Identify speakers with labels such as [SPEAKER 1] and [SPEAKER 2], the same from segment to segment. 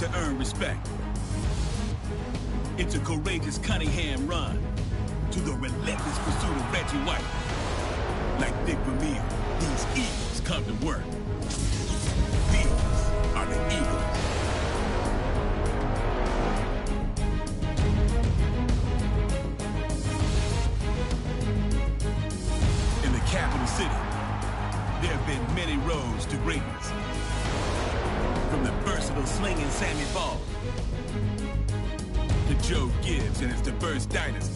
[SPEAKER 1] to earn respect. It's a courageous Cunningham run to the relentless pursuit of Reggie White. Like Dick Vermeer, these Eagles come to work. These are the Eagles. In the capital city, there have been many roads to greatness. From the versatile slinging Sammy Ball to Joe Gibbs and his diverse dynasty,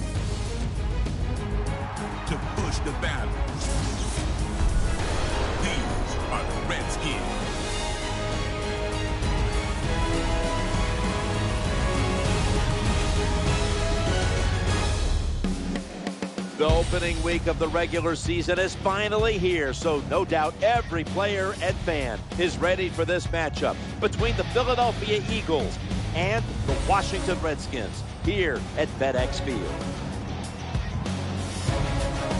[SPEAKER 1] to push the boundaries. These are the Redskins.
[SPEAKER 2] The opening week of the regular season is finally here, so no doubt every player and fan is ready for this matchup between the Philadelphia Eagles and the Washington Redskins here at FedEx Field.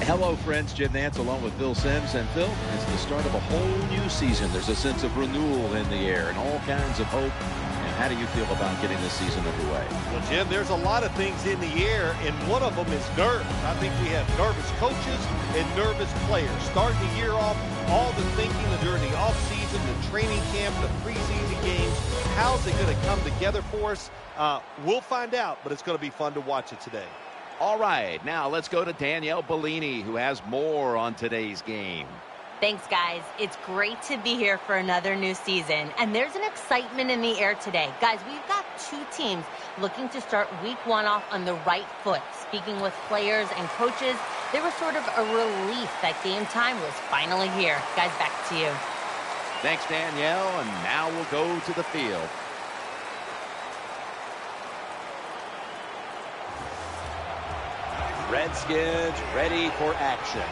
[SPEAKER 3] Hello, friends. Jim Nantz along with Phil Simms. And Phil, it's the start of a whole new season. There's a sense of renewal in the air and all kinds of hope. And how do you feel about getting this season underway?
[SPEAKER 4] Well, Jim, there's a lot of things in the air, and one of them is nerves. I think we have nervous coaches and nervous players. Starting the year off, all the thinking during the offseason, the training camp, the preseason games. How's it going to come together for us? We'll find out, but it's going to be fun to watch it today.
[SPEAKER 2] All right, now let's go to Danielle Bellini, who has more on today's game.
[SPEAKER 5] Thanks, guys. It's great to be here for another new season, and there's an excitement in the air today. Guys, we've got two teams looking to start week one off on the right foot. Speaking with players and coaches, there was sort of a relief that game time was finally here. Guys, back to you.
[SPEAKER 2] Thanks, Danielle, and now we'll go to the field. Redskins ready for action.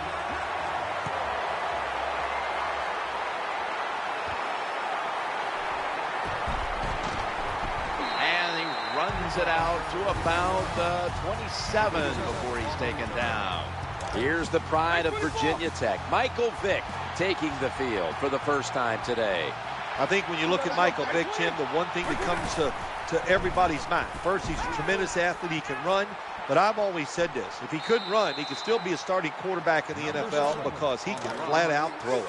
[SPEAKER 2] And he runs it out to about 27 before he's taken down. Here's the pride of Virginia Tech, Michael Vick, taking the field for the first time today.
[SPEAKER 4] I think when you look at Michael Vick, Jim, the one thing that comes to everybody's mind. First, he's a tremendous athlete. He can run. But I've always said this. If he couldn't run, he could still be a starting quarterback in the NFL because he can flat out throw it.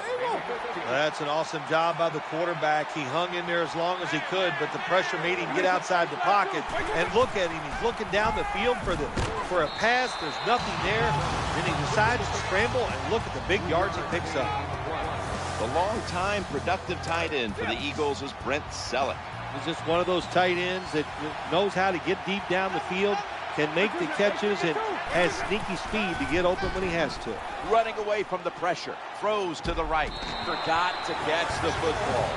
[SPEAKER 4] That's an awesome job by the quarterback. He hung in there as long as he could, but the pressure made him get outside the pocket. And look at him. He's looking down the field for a pass. There's nothing there. Then he decides to scramble, and look at the big yards he picks up.
[SPEAKER 2] The long-time productive tight end for the Eagles is Brent Selleck.
[SPEAKER 4] He's just one of those tight ends that knows how to get deep down the field, can make the catches, and has sneaky speed to get open when he has to.
[SPEAKER 2] Running away from the pressure, throws to the right, forgot to catch the football.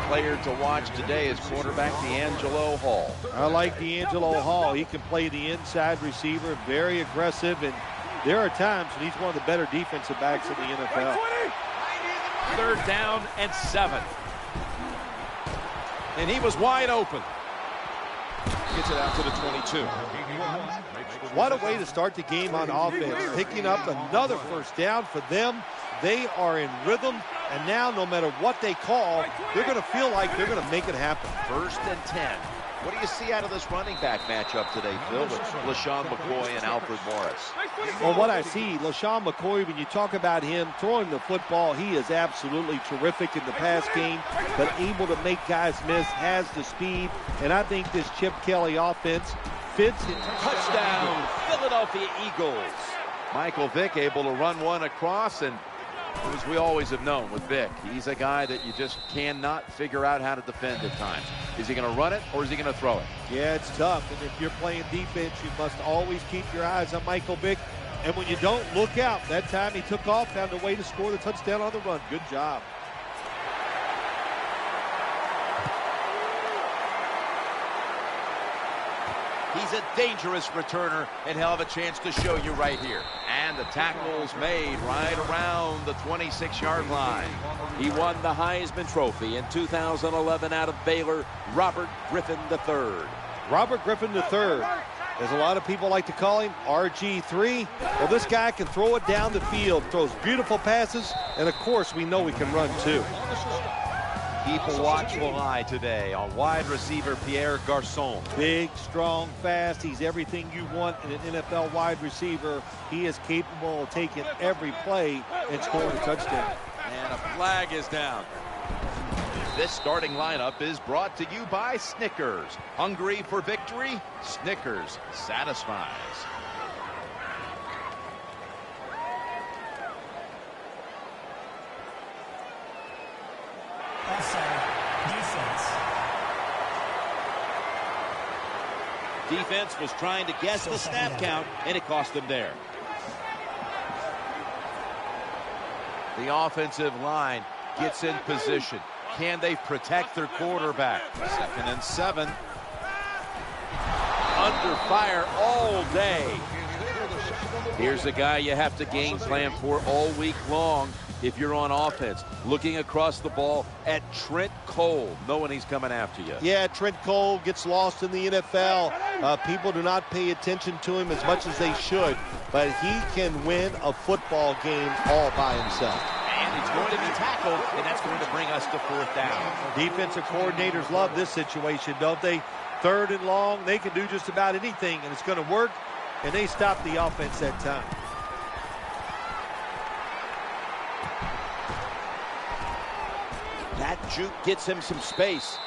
[SPEAKER 2] Player to watch today is quarterback D'Angelo Hall.
[SPEAKER 4] I like D'Angelo Hall. He can play the inside receiver, very aggressive, and there are times when he's one of the better defensive backs in the NFL.
[SPEAKER 2] 3rd down and 7. And he was wide open. Gets it out to the 22.
[SPEAKER 4] What a way to start the game on offense. Picking up another first down for them. They are in rhythm, and now no matter what they call, they're going to feel like they're going to make it happen.
[SPEAKER 2] 1st and 10. What do you see out of this running back matchup today, Phil, with LaShawn McCoy and Alfred Morris?
[SPEAKER 4] Well, what I see, LaShawn McCoy, when you talk about him throwing the football, he is absolutely terrific in the pass game, but able to make guys miss, has the speed, and I think this Chip Kelly offense fits it.
[SPEAKER 2] Touchdown, Philadelphia Eagles. Michael Vick able to run one across, and as we always have known with Vick, he's a guy that you just cannot figure out how to defend at times. Is he going to run it or is he going to throw it?
[SPEAKER 4] Yeah, it's tough. And if you're playing defense, you must always keep your eyes on Michael Vick. And when you don't, look out. That time he took off, found a way to score the touchdown on the run. Good job.
[SPEAKER 2] He's a dangerous returner, and he'll have a chance to show you right here. And the tackle's made right around the 26-yard line. He won the Heisman Trophy in 2011 out of Baylor, Robert Griffin III.
[SPEAKER 4] Robert Griffin III, as a lot of people like to call him, RG3. Well, this guy can throw it down the field, throws beautiful passes, and of course we know he can run too.
[SPEAKER 2] Keep a watchful eye today on wide receiver Pierre Garçon.
[SPEAKER 4] Big, strong, fast. He's everything you want in an NFL wide receiver. He is capable of taking every play and scoring a touchdown.
[SPEAKER 2] And a flag is down. This starting lineup is brought to you by Snickers. Hungry for victory? Snickers satisfies. Defense was trying to guess the snap count, and it cost them there. The offensive line gets in position. Can they protect their quarterback? 2nd and 7. Under fire all day. Here's a guy you have to game plan for all week long if you're on offense. Looking across the ball at Trent Cole, knowing he's coming after you.
[SPEAKER 4] Yeah, Trent Cole gets lost in the NFL. People do not pay attention to him as much as they should, but he can win a football game all by himself.
[SPEAKER 2] And he's going to be tackled, and that's going to bring us to 4th down.
[SPEAKER 4] Defensive coordinators love this situation, don't they? 3rd and long, they can do just about anything, and it's going to work, and they stop the offense that time.
[SPEAKER 2] That juke gets him some space.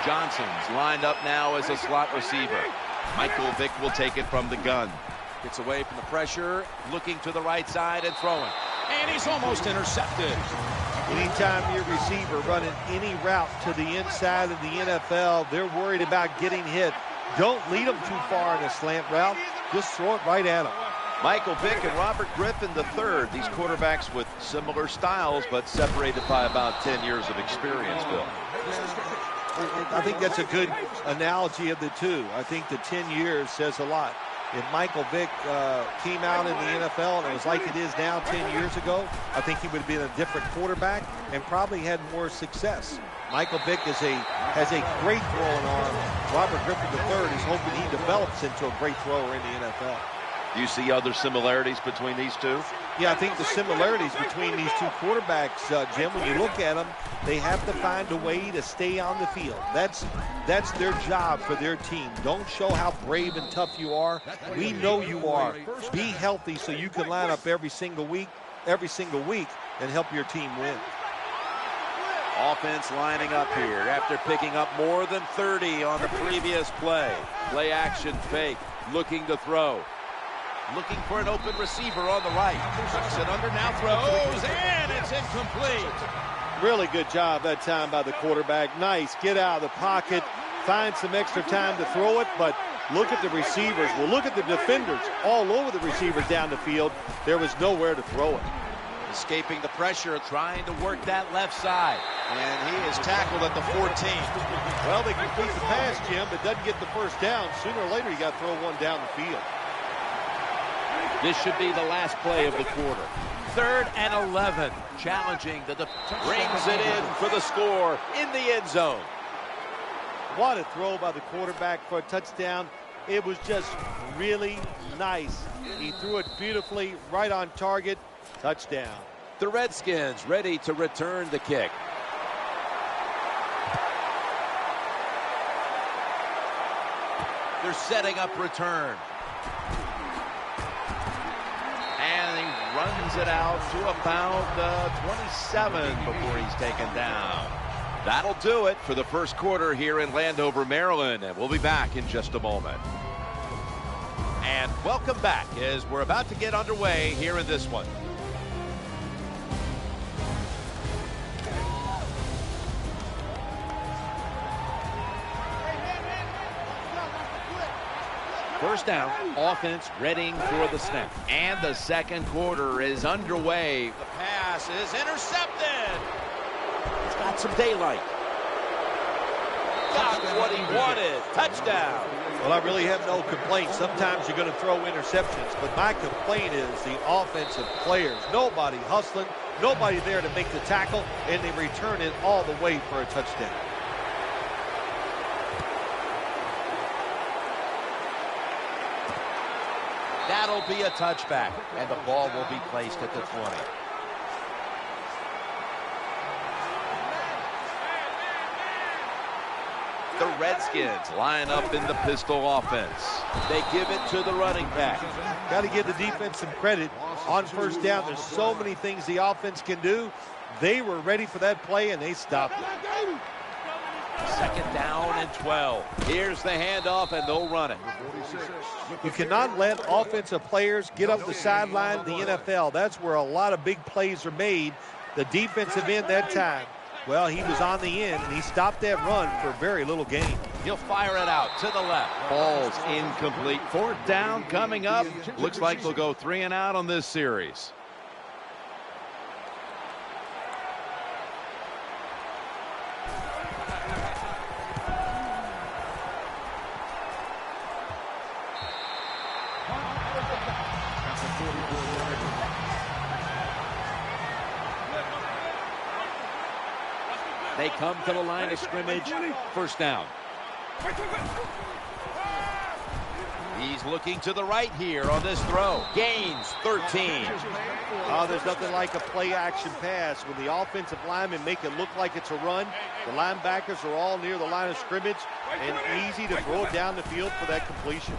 [SPEAKER 2] Johnson's lined up now as a slot receiver. Michael Vick will take it from the gun. Gets away from the pressure, looking to the right side and throwing. And he's almost intercepted.
[SPEAKER 4] Anytime your receiver running any route to the inside of the NFL, they're worried about getting hit. Don't lead them too far in a slant route. Just throw it right at them.
[SPEAKER 2] Michael Vick and Robert Griffin III. These quarterbacks with similar styles, but separated by about 10 years of experience, Bill.
[SPEAKER 4] I think that's a good analogy of the two. I think the 10 years says a lot. If Michael Vick came out in the NFL and it was like it is now 10 years ago, I think he would have been a different quarterback and probably had more success. Michael Vick has a great throwing arm. Robert Griffin III is hoping he develops into a great thrower in the NFL.
[SPEAKER 2] Do you see other similarities between these two?
[SPEAKER 4] Yeah, I think the similarities between these two quarterbacks, Jim, when you look at them, they have to find a way to stay on the field. That's their job for their team. Don't show how brave and tough you are. We know you are. Be healthy so you can line up every single week, and help your team win.
[SPEAKER 2] Offense lining up here after picking up more than 30 on the previous play. Play action fake, looking to throw. Looking for an open receiver on the right. Tucks it under, now throws, and it's incomplete.
[SPEAKER 4] Really good job that time by the quarterback. Nice, get out of the pocket, find some extra time to throw it, but look at the receivers. Well, look at the defenders all over the receivers down the field. There was nowhere to throw it.
[SPEAKER 2] Escaping the pressure, trying to work that left side. And he is tackled at the 14.
[SPEAKER 4] Well, they complete the pass, Jim, but doesn't get the first down. Sooner or later, you got to throw one down the field.
[SPEAKER 2] This should be the last play of the quarter. 3rd and 11. Challenging the brings it in for the score in the end zone.
[SPEAKER 4] What a throw by the quarterback for a touchdown. It was just really nice. He threw it beautifully, right on target. Touchdown.
[SPEAKER 2] The Redskins ready to return the kick. They're setting up return. And he runs it out to about 27 before he's taken down. That'll do it for the first quarter here in Landover, Maryland. And we'll be back in just a moment. And welcome back as we're about to get underway here in this one. First down, offense readying for the snap. And the second quarter is underway. The pass is intercepted. It's got some daylight. Got what he wanted. Touchdown.
[SPEAKER 4] Well, I really have no complaints. Sometimes you're going to throw interceptions, but my complaint is the offensive players. Nobody hustling, nobody there to make the tackle, and they return it all the way for a touchdown.
[SPEAKER 2] That'll be a touchback, and the ball will be placed at the 20. The Redskins line up in the pistol offense. They give it to the running back.
[SPEAKER 4] Got to give the defense some credit on first down. There's so many things the offense can do. They were ready for that play, and they stopped it.
[SPEAKER 2] 2nd down and 12. Here's the handoff, and they'll run it.
[SPEAKER 4] You cannot let offensive players get up the sideline in the NFL. That's where a lot of big plays are made. The defensive end that time, well, he was on the end, and he stopped that run for very little gain.
[SPEAKER 2] He'll fire it out to the left.
[SPEAKER 3] Ball's incomplete. 4th down coming up. Looks like they'll go 3 and out on this series.
[SPEAKER 2] They come to the line of scrimmage. 1st down. He's looking to the right here on this throw. Gains 13.
[SPEAKER 4] Oh, there's nothing like a play-action pass. When the offensive linemen make it look like it's a run, the linebackers are all near the line of scrimmage, and easy to throw it down the field for that completion.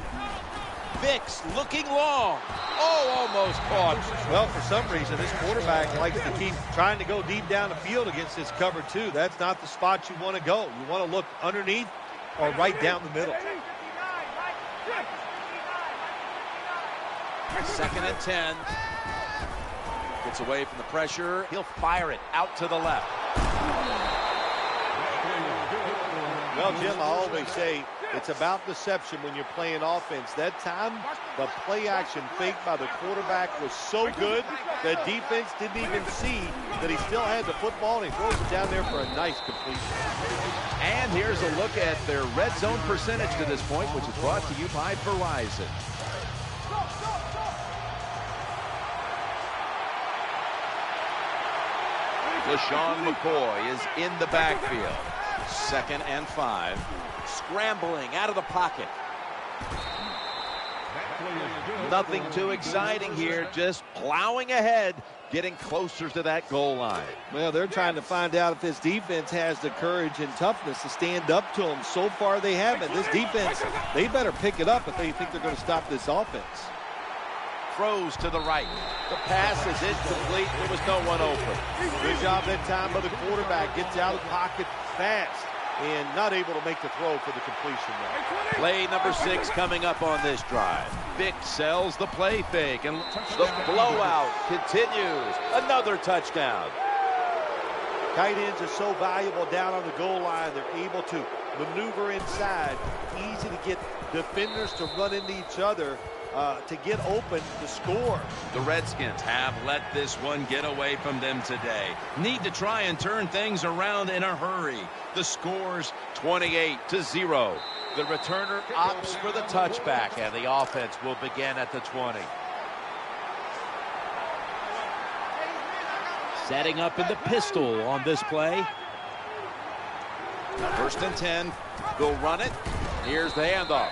[SPEAKER 2] Vicks looking long. Oh, almost caught.
[SPEAKER 4] Well, for some reason, this quarterback likes to keep trying to go deep down the field against this cover two. That's not the spot you want to go. You want to look underneath or right down the middle.
[SPEAKER 2] 2nd and 10. Gets away from the pressure. He'll fire it out to the left.
[SPEAKER 4] Well, Jim, I always say it's about deception when you're playing offense. That time, the play-action fake by the quarterback was so good that defense didn't even see that he still had the football, and he throws it down there for a nice completion.
[SPEAKER 3] And here's a look at their red zone percentage to this point, which is brought to you by Verizon. LaShawn McCoy is in the backfield. 2nd and 5.
[SPEAKER 2] Scrambling out of the pocket. Nothing too exciting here, just plowing ahead, getting closer to that goal line.
[SPEAKER 4] Well, they're trying to find out if this defense has the courage and toughness to stand up to them. So far, they haven't. This defense, they better pick it up if they think they're going to stop this offense.
[SPEAKER 2] Throws to the right. The pass is incomplete. There was no one open.
[SPEAKER 4] Good job that time by the quarterback. Gets out of the pocket fast and not able to make the throw for the completion there.
[SPEAKER 2] Play number 6 coming up on this drive.
[SPEAKER 3] Vick sells the play fake, and
[SPEAKER 2] the blowout continues. Another touchdown.
[SPEAKER 4] Tight ends are so valuable down on the goal line. They're able to maneuver inside. Easy to get defenders to run into each other to get open to score.
[SPEAKER 3] the Redskins have let this one get away from them today. Need to try and turn things around in a hurry. The score's 28-0.
[SPEAKER 2] The returner opts for the touchback, and the offense will begin at the 20. Setting up in the pistol on this play. 1st and 10. They'll run it. Here's the handoff.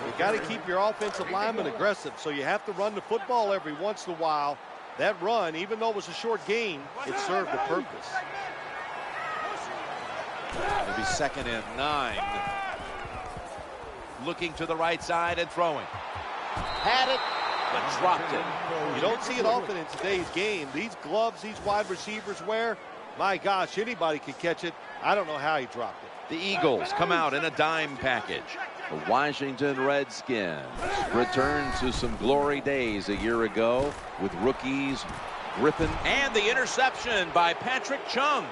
[SPEAKER 4] You got to keep your offensive lineman aggressive, so you have to run the football every once in a while. That run, even though it was a short game, it served a purpose.
[SPEAKER 2] Maybe 2nd and 9. Looking to the right side and throwing. Had it, but dropped it.
[SPEAKER 4] You don't see it often in today's game. These gloves these wide receivers wear, my gosh, anybody could catch it. I don't know how he dropped it.
[SPEAKER 3] The Eagles come out in a dime package. The Washington Redskins return to some glory days a year ago with rookies gripping.
[SPEAKER 2] And the interception by Patrick Chung.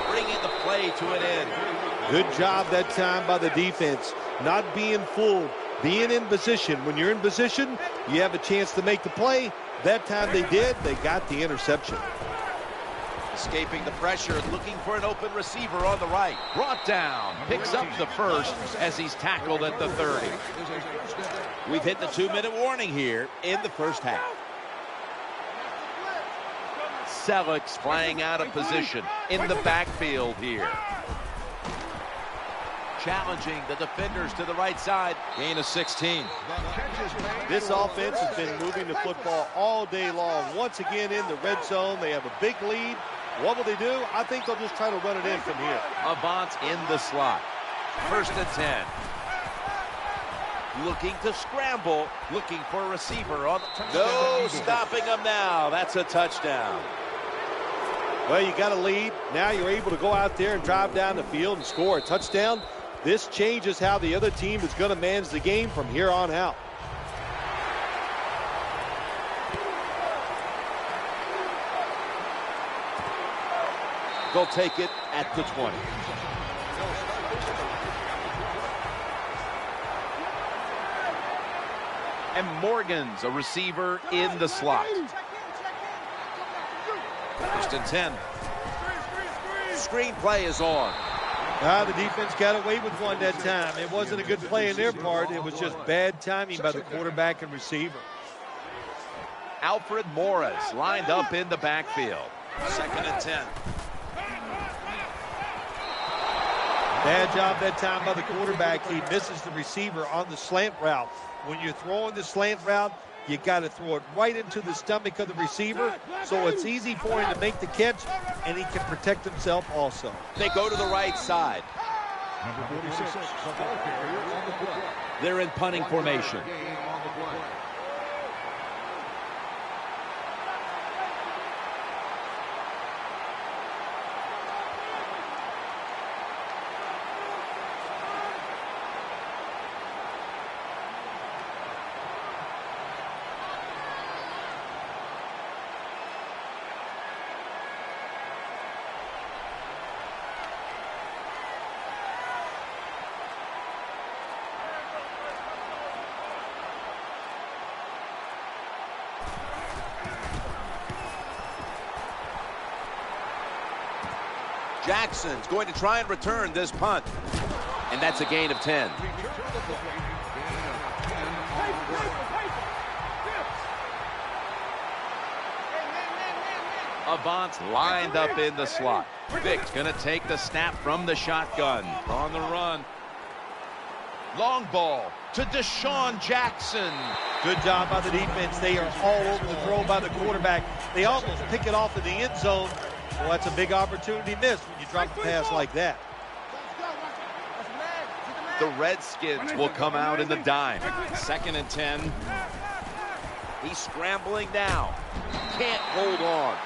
[SPEAKER 2] Bringing the play to an end.
[SPEAKER 4] Good job that time by the defense. Not being fooled, being in position. When you're in position, you have a chance to make the play. That time they did. They got the interception.
[SPEAKER 2] Escaping the pressure, looking for an open receiver on the right.
[SPEAKER 3] Brought down, picks up the first as he's tackled at the 30.
[SPEAKER 2] We've hit the 2-minute warning here in the first half.
[SPEAKER 3] Selleck's playing out of position in the backfield here.
[SPEAKER 2] challenging the defenders to the right side.
[SPEAKER 3] Gain of 16.
[SPEAKER 4] This offense has been moving the football all day long. Once again in the red zone, they have a big lead. What will they do? I think they'll just try to run it in from here.
[SPEAKER 2] Avant in the slot. 1st and 10. Looking to scramble, looking for a receiver on the... No stopping him now. That's a touchdown.
[SPEAKER 4] Well, you got a lead. Now you're able to go out there and drive down the field and score a touchdown. This changes how the other team is going to manage the game from here on out.
[SPEAKER 2] They'll take it at the 20. And Morgan's a receiver in the slot. 1st and 10. Screen play is on.
[SPEAKER 4] The defense got away with one that time. It wasn't a good play in their part. It was just bad timing by the quarterback and receiver.
[SPEAKER 2] Alfred Morris lined up in the backfield. 2nd and 10.
[SPEAKER 4] Bad job that time by the quarterback. He misses the receiver on the slant route. When you're throwing the slant route, you got to throw it right into the stomach of the receiver, so it's easy for him to make the catch, and he can protect himself also.
[SPEAKER 2] They go to the right side.
[SPEAKER 6] Number 46, the ball carrier on the play.
[SPEAKER 2] They're in punting formation. Jackson's going to try and return this punt. And that's a gain of 10. Avant lined up in the slot. Vic's going to take the snap from the shotgun. On the run. Long ball to Deshaun Jackson.
[SPEAKER 4] Good job by the defense. They are all over the throw by the quarterback. They almost pick it off in the end zone. Well, that's a big opportunity missed when you drop the pass like that.
[SPEAKER 2] The Redskins will come out in the dime. 2nd and 10. He's scrambling now. Can't hold on.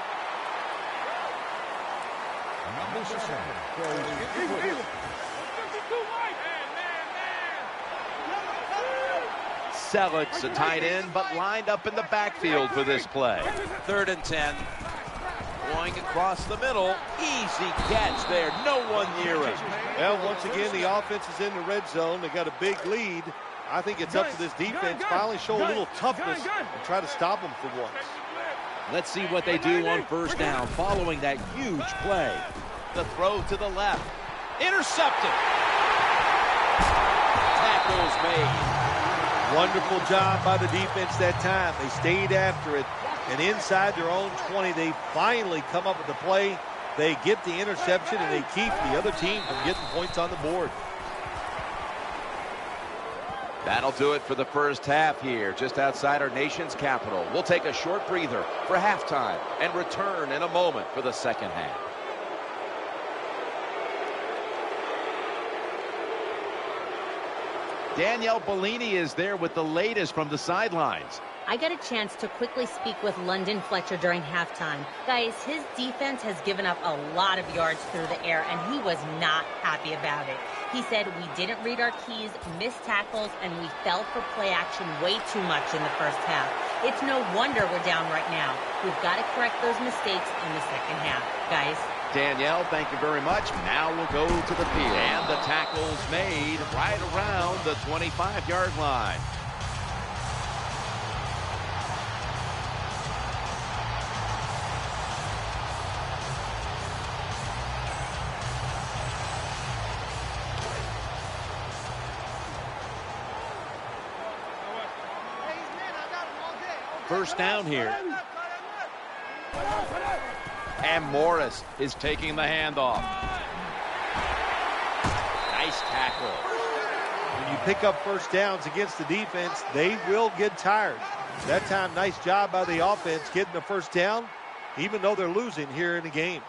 [SPEAKER 2] Selig's a tight end, but lined up in the backfield for this play. 3rd and 10. Going across the middle. Easy catch there. No one near him.
[SPEAKER 4] Well, once again, the offense is in the red zone. They got a big lead. I think it's up to this defense finally show a little toughness and try to stop them for once.
[SPEAKER 2] Let's see what they do on 1st down following that huge play. The throw to the left. Intercepted. Tackles made.
[SPEAKER 4] Wonderful job by the defense that time. They stayed after it. And inside their own 20, they finally come up with the play. They get the interception, and they keep the other team from getting points on the board.
[SPEAKER 2] That'll do it for the first half here, just outside our nation's capital. We'll take a short breather for halftime and return in a moment for the second half. Danielle Bellini is there with the latest from the sidelines.
[SPEAKER 5] I got a chance to quickly speak with London Fletcher during halftime. Guys, his defense has given up a lot of yards through the air, and he was not happy about it. He said we didn't read our keys, missed tackles, and we fell for play action way too much in the first half. It's no wonder we're down right now. We've got to correct those mistakes in the second half. Guys.
[SPEAKER 2] Danielle, thank you very much. Now we'll go to the field. And the tackle's made right around the 25-yard line. First down here. And Morris is taking the handoff. Nice tackle.
[SPEAKER 4] When you pick up first downs against the defense, they will get tired. That time, nice job by the offense getting the first down, even though they're losing here in the game.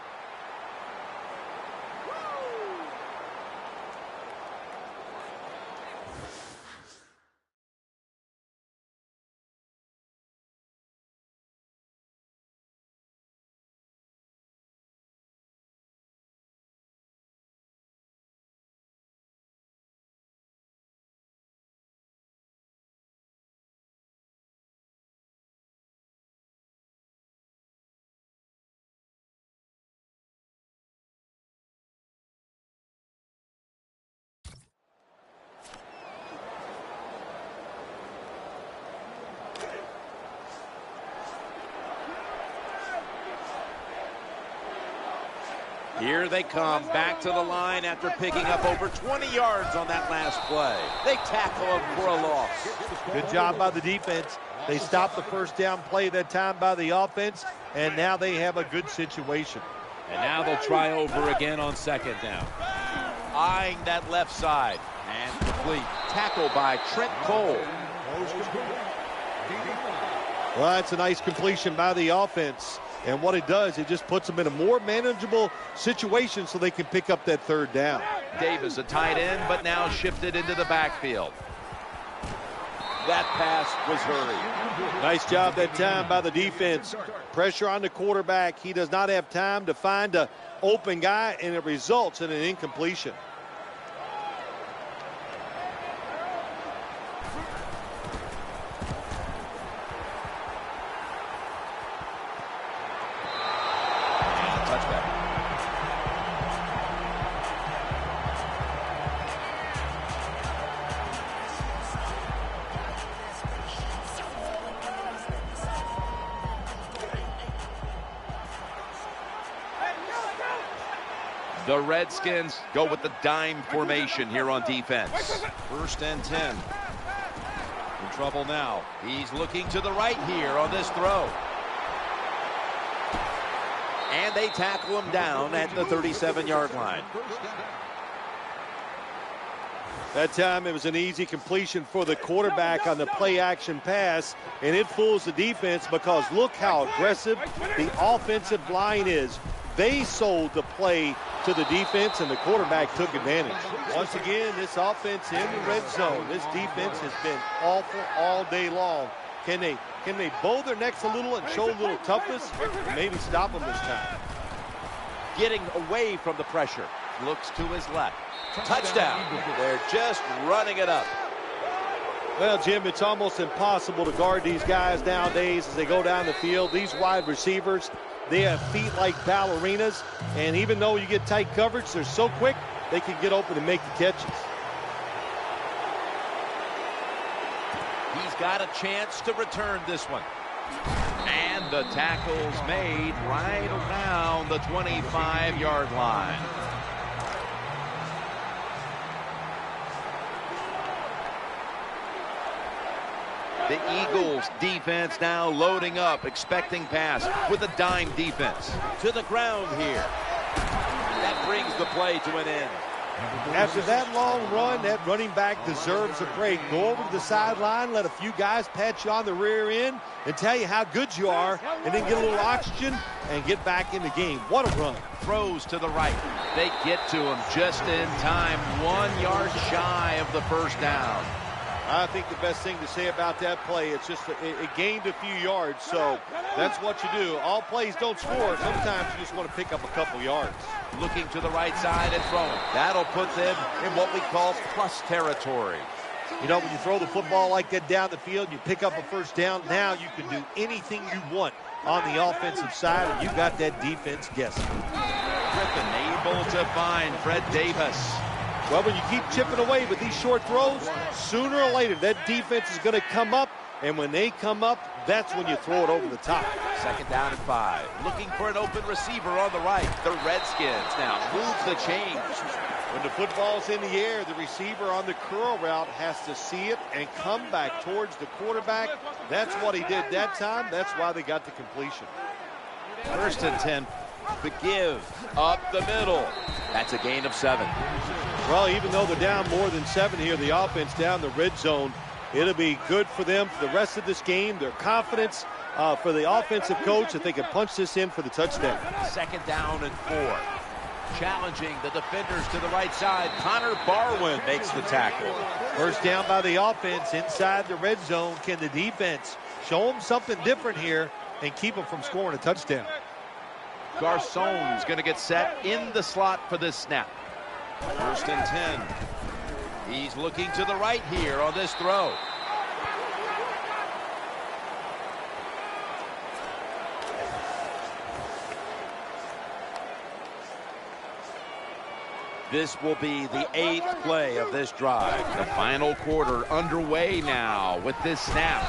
[SPEAKER 2] Here they come back to the line after picking up over 20 yards on that last play. They tackle him for a loss.
[SPEAKER 4] Good job by the defense. They stopped the first down play that time by the offense, and now they have a good situation.
[SPEAKER 2] And now they'll try over again on second down. Eyeing that left side. And complete. Tackle by Trent Cole.
[SPEAKER 4] Well, that's a nice completion by the offense. And what it does, it just puts them in a more manageable situation so they can pick up that third down.
[SPEAKER 3] Davis, a tight end, but now shifted into the backfield.
[SPEAKER 2] That pass was hurried.
[SPEAKER 4] Nice job that time by the defense. Pressure on the quarterback. He does not have time to find an open guy, and it results in an incompletion.
[SPEAKER 3] The Redskins go with the dime formation here on defense. 1st and 10. In trouble now.
[SPEAKER 2] He's looking to the right here on this throw. And they tackle him down at the 37-yard line.
[SPEAKER 4] That time it was an easy completion for the quarterback on the play-action pass, and it fools the defense because look how aggressive the offensive line is. They sold the play to the defense, and the quarterback took advantage. Once again, this offense in the red zone. This defense has been awful all day long. Can they bow their necks a little and show a little toughness? Maybe stop them this time.
[SPEAKER 2] Getting away from the pressure. Looks to his left. Touchdown. They're just running it up.
[SPEAKER 4] Well, Jim, it's almost impossible to guard these guys nowadays as they go down the field. These wide receivers, they have feet like ballerinas, and even though you get tight coverage, they're so quick, they can get open and make the catches.
[SPEAKER 2] He's got a chance to return this one.
[SPEAKER 3] And the tackle's made right around the 25-yard line. The Eagles defense now loading up, expecting pass with a dime defense.
[SPEAKER 2] To the ground here. That brings the play to an end.
[SPEAKER 4] After that long run, that running back deserves a break. Go over to the sideline, let a few guys pat you on the rear end and tell you how good you are, and then get a little oxygen and get back in the game. What a run.
[SPEAKER 3] Throws to the right. They get to him just in time, 1 yard shy of the first down.
[SPEAKER 4] I think the best thing to say about that play, it's just it gained a few yards, so that's what you do. All plays don't score. Sometimes you just want to pick up a couple yards.
[SPEAKER 2] Looking to the right side and throwing. That'll put them in what we call plus territory.
[SPEAKER 4] You know, when you throw the football like that down the field, you pick up a first down, now you can do anything you want on the offensive side, and you got that defense guessing.
[SPEAKER 3] Griffin able to find Fred Davis.
[SPEAKER 4] Well, when you keep chipping away with these short throws, sooner or later that defense is going to come up, and when they come up, that's when you throw it over the top.
[SPEAKER 2] 2nd down and 5. Looking for an open receiver on the right. The Redskins now move the chains.
[SPEAKER 4] When the football's in the air, the receiver on the curl route has to see it and come back towards the quarterback. That's what he did that time. That's why they got the completion.
[SPEAKER 3] 1st and 10.
[SPEAKER 2] The give up the middle. That's a gain of 7.
[SPEAKER 4] Well, even though they're down more than 7 here, the offense down the red zone, it'll be good for them for the rest of this game. Their confidence for the offensive coach that they can punch this in for the touchdown.
[SPEAKER 2] 2nd down and 4. Challenging the defenders to the right side. Connor Barwin makes the tackle.
[SPEAKER 4] First down by the offense inside the red zone. Can the defense show them something different here and keep them from scoring a touchdown?
[SPEAKER 3] Garcon's going to get set in the slot for this snap. 1st and 10.
[SPEAKER 2] He's looking to the right here on this throw. This will be the 8th play of this drive.
[SPEAKER 3] The final quarter underway now with this snap.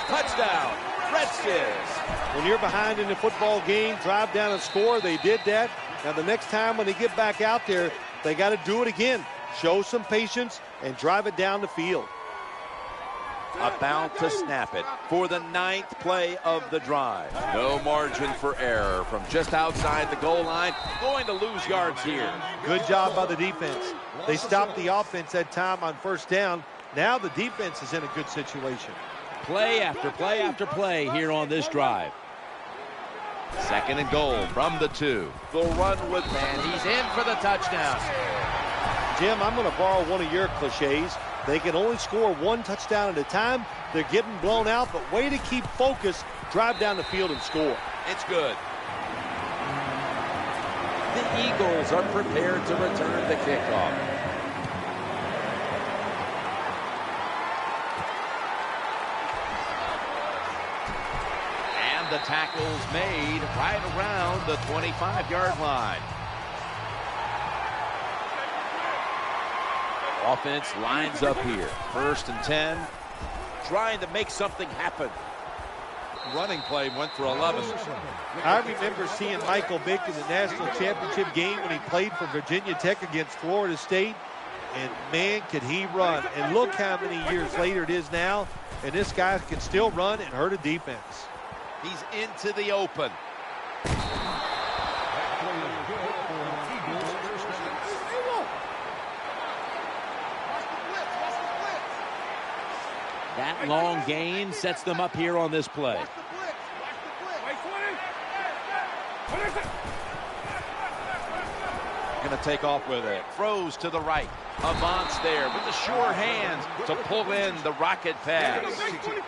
[SPEAKER 2] Touchdown, Redskins.
[SPEAKER 4] When you're behind in the football game, drive down and score. They did that. Now the next time when they get back out there, they got to do it again. Show some patience and drive it down the field.
[SPEAKER 2] About to snap it for the 9th play of the drive. No margin for error from just outside the goal line. Going to lose yards here.
[SPEAKER 4] Good job by the defense. They stopped the offense that time on 1st down. Now the defense is in a good situation.
[SPEAKER 2] Play after play after play here on this drive.
[SPEAKER 3] 2nd and goal from the 2.
[SPEAKER 2] The run with man. He's in for the touchdown.
[SPEAKER 4] Jim, I'm going to borrow one of your cliches. They can only score 1 touchdown at a time. They're getting blown out, but way to keep focused, drive down the field and score.
[SPEAKER 2] It's good. The Eagles are prepared to return the kickoff.
[SPEAKER 3] And the tackle's made right around the 25-yard line.
[SPEAKER 2] Offense lines up here. 1st and 10. Trying to make something happen. Running play went for 11.
[SPEAKER 4] I remember seeing Michael Vick in the national championship game when he played for Virginia Tech against Florida State. And man, could he run. And look how many years later it is now. And this guy can still run and hurt a defense.
[SPEAKER 2] He's into the open. That long gain sets them up here on this play. Going to take off with it. Throws to the right. Avance there with the sure hands to pull in the rocket pass.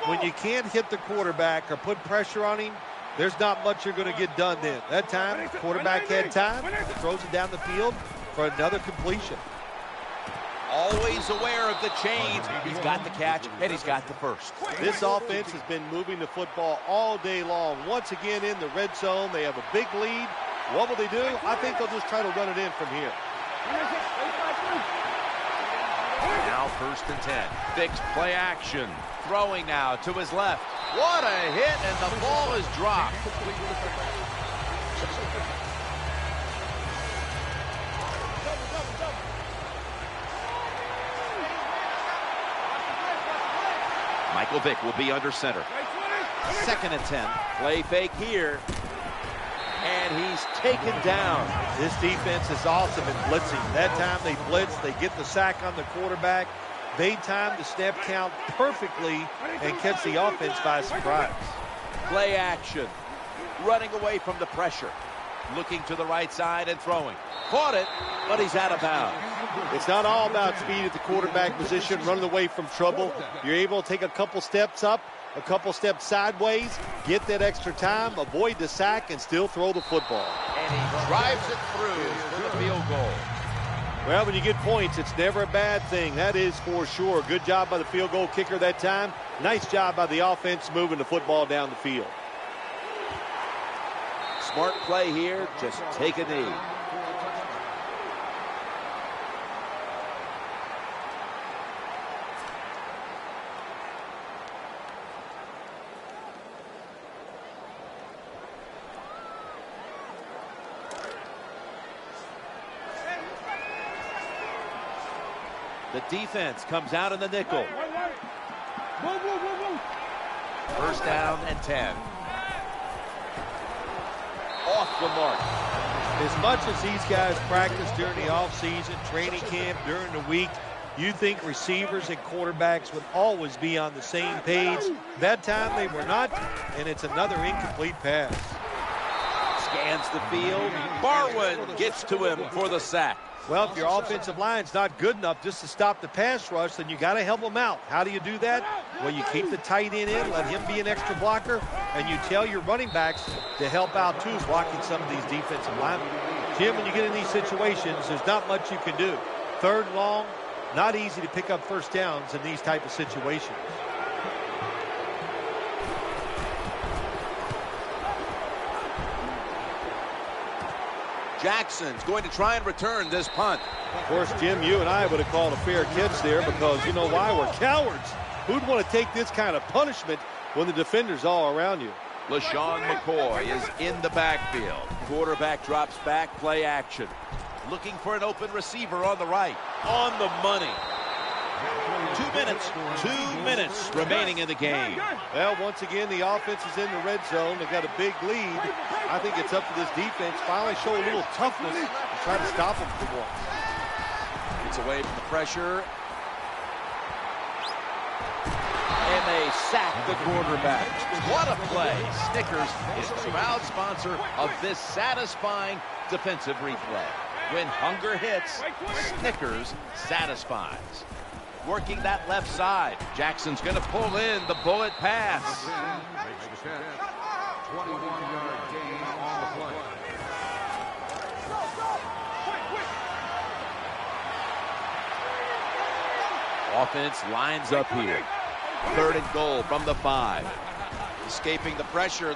[SPEAKER 4] When you can't hit the quarterback or put pressure on him, there's not much you're going to get done then. That time, the quarterback had time. He throws it down the field for another completion.
[SPEAKER 2] Always aware of the chains. He's got the catch, and he's got the first.
[SPEAKER 4] This offense has been moving the football all day long. Once again in the red zone, they have a big lead. What will they do? I think they'll just try to run it in from here.
[SPEAKER 2] Now 1st and 10. Fixed play action. Throwing now to his left. What a hit, and the ball is dropped. Michael Vick will be under center. 2nd and 10. Play fake here. And he's taken down.
[SPEAKER 4] This defense is awesome in blitzing. That time they blitz, they get the sack on the quarterback. They time the snap count perfectly and catch the offense by surprise.
[SPEAKER 2] Play action. Running away from the pressure. Looking to the right side and throwing. Caught it, but he's out of bounds.
[SPEAKER 4] It's not all about speed at the quarterback position, running away from trouble. You're able to take a couple steps up, a couple steps sideways, get that extra time, avoid the sack, and still throw the football.
[SPEAKER 2] And he drives it through for the field goal.
[SPEAKER 4] Well, when you get points, it's never a bad thing. That is for sure. Good job by the field goal kicker that time. Nice job by the offense moving the football down the field.
[SPEAKER 2] Smart play here. Just take a knee. The defense comes out in the nickel. 1st down and 10. Off the mark.
[SPEAKER 4] As much as these guys practice during the offseason, training camp, during the week, you think receivers and quarterbacks would always be on the same page. That time they were not, and it's another incomplete pass.
[SPEAKER 2] Scans the field. Barwin gets to him for the sack.
[SPEAKER 4] Well, if your offensive line's not good enough just to stop the pass rush, then you got to help them out. How do you do that? Well, you keep the tight end in, let him be an extra blocker, and you tell your running backs to help out too, blocking some of these defensive linemen. Jim, when you get in these situations, there's not much you can do. Third and long, not easy to pick up first downs in these type of situations.
[SPEAKER 2] Jackson's going to try and return this punt.
[SPEAKER 4] Of course, Jim, you and I would have called a fair catch there because you know why? We're cowards. Who'd want to take this kind of punishment when the defender's all around you?
[SPEAKER 2] LaShawn McCoy is in the backfield. Quarterback drops back, play action. Looking for an open receiver on the right. On the money. 2 minutes remaining in the game.
[SPEAKER 4] Well, once again, the offense is in the red zone. They've got a big lead. I think it's up to this defense finally show a little toughness and try to stop them for once.
[SPEAKER 2] Gets away from the pressure. And they sack the quarterback. What a play. Snickers is the proud sponsor of this satisfying defensive replay. When hunger hits, Snickers satisfies. Working that left side. Jackson's going to pull in the bullet pass.
[SPEAKER 6] 21-yard gain on the play.
[SPEAKER 2] Offense lines up here. 3rd and goal from the 5. Escaping the pressure.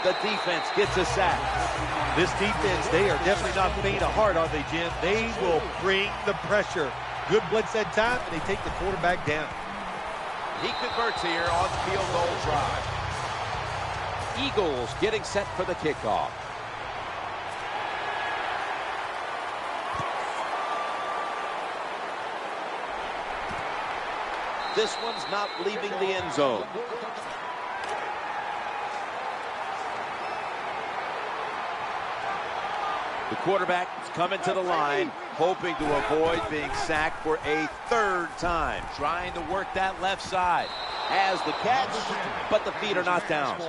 [SPEAKER 2] The defense gets a sack.
[SPEAKER 4] This defense, they are definitely not faint of heart, are they, Jim? They will bring the pressure. Good blitz that time, and they take the quarterback down.
[SPEAKER 2] He converts here on field goal drive. Eagles getting set for the kickoff. This one's not leaving the end zone. The quarterback is coming to the line, hoping to avoid being sacked for a 3rd time. Trying to work that left side. Has the catch, but the feet are not down.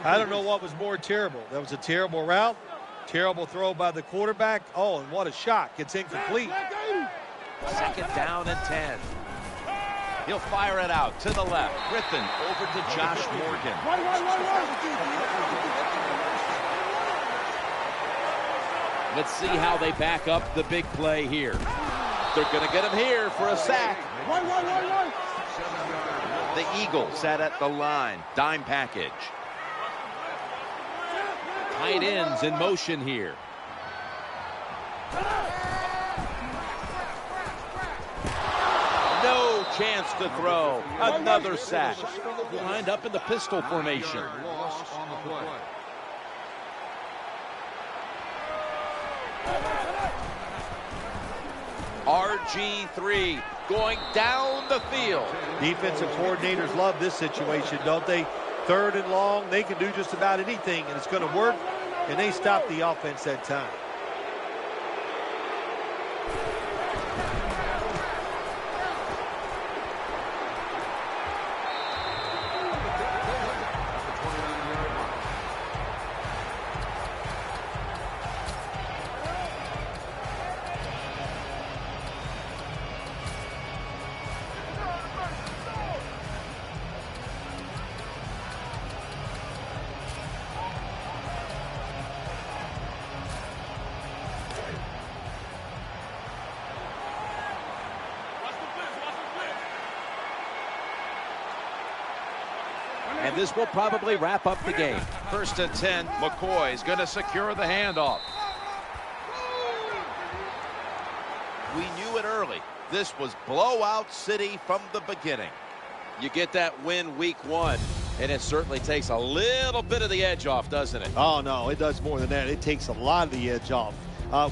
[SPEAKER 4] I don't know what was more terrible. That was a terrible route, terrible throw by the quarterback. Oh, and what a shock. It's incomplete.
[SPEAKER 2] 2nd down and 10. He'll fire it out to the left. Griffin over to Josh Morgan. Let's see how they back up the big play here. They're going to get him here for a sack. The Eagles sat at the line. Dime package. Tight ends in motion here. No chance to throw. Another sack. Lined up in the pistol formation. RG3 going down the field.
[SPEAKER 4] Defensive coordinators love this situation, don't they? 3rd and long, they can do just about anything, and it's going to work, and they stop the offense that time.
[SPEAKER 2] And this will probably wrap up the game. 1st and 10. McCoy's going to secure the handoff. We knew it early. This was blowout city from the beginning. You get that win week 1, and it certainly takes a little bit of the edge off, doesn't it?
[SPEAKER 4] Oh, no, it does more than that. It takes a lot of the edge off.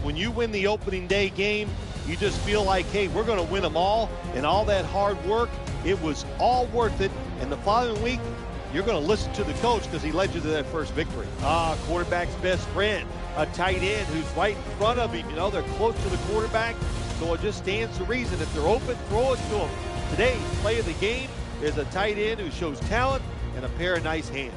[SPEAKER 4] When you win the opening day game, you just feel like, hey, we're going to win them all, and all that hard work, it was all worth it. And the following week, you're going to listen to the coach because he led you to that first victory. Quarterback's best friend, a tight end who's right in front of him. You know, they're close to the quarterback, so it just stands to reason. If they're open, throw it to them. Today's play of the game is a tight end who shows talent and a pair of nice hands.